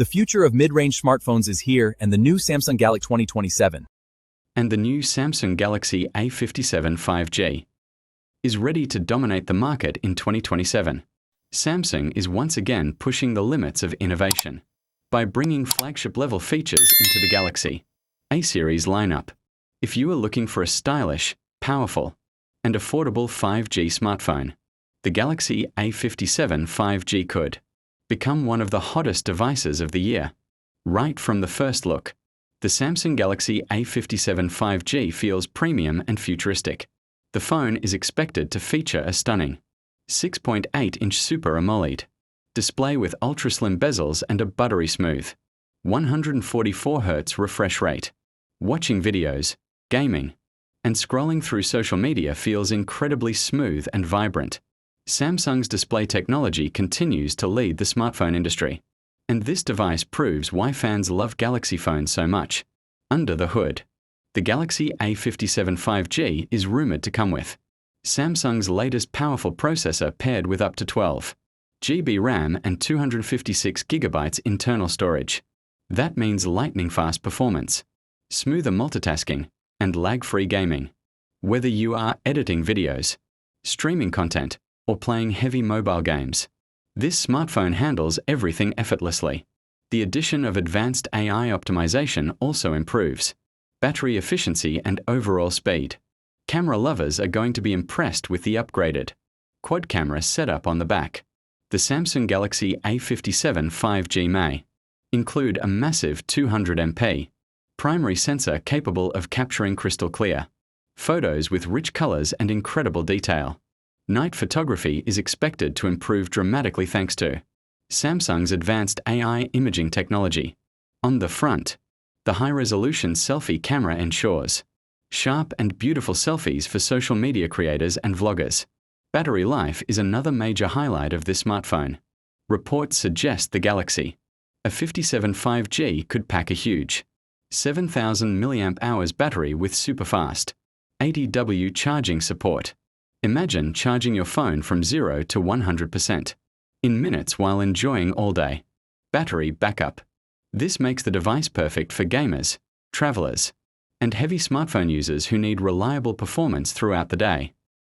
The future of mid-range smartphones is here, and the new Samsung Galaxy 2027 and the new Samsung Galaxy A57 5G is ready to dominate the market in 2027. Samsung is once again pushing the limits of innovation by bringing flagship-level features into the Galaxy A series lineup. If you are looking for a stylish, powerful, and affordable 5G smartphone, the Galaxy A57 5G could become one of the hottest devices of the year. Right from the first look, the Samsung Galaxy A57 5G feels premium and futuristic. The phone is expected to feature a stunning 6.8-inch Super AMOLED display with ultra-slim bezels and a buttery smooth 144 Hz refresh rate. Watching videos, gaming, and scrolling through social media feels incredibly smooth and vibrant. Samsung's display technology continues to lead the smartphone industry, and this device proves why fans love Galaxy phones so much. Under the hood, the Galaxy A57 5G is rumored to come with Samsung's latest powerful processor paired with up to 12 GB RAM and 256 GB internal storage. That means lightning-fast performance, smoother multitasking, and lag-free gaming. Whether you are editing videos, streaming content, or playing heavy mobile games, this smartphone handles everything effortlessly. The addition of advanced AI optimization also improves battery efficiency and overall speed. Camera lovers are going to be impressed with the upgraded quad camera setup on the back. The Samsung Galaxy A57 5G may include a massive 200MP primary sensor capable of capturing crystal clear photos with rich colors and incredible detail. Night photography is expected to improve dramatically thanks to Samsung's advanced AI imaging technology. On the front, the high-resolution selfie camera ensures sharp and beautiful selfies for social media creators and vloggers. Battery life is another major highlight of this smartphone. Reports suggest the Galaxy A57 5G could pack a huge 7,000 mAh battery with super-fast 80W charging support. Imagine charging your phone from 0 to 100% in minutes while enjoying all-day battery backup. This makes the device perfect for gamers, travelers, and heavy smartphone users who need reliable performance throughout the day.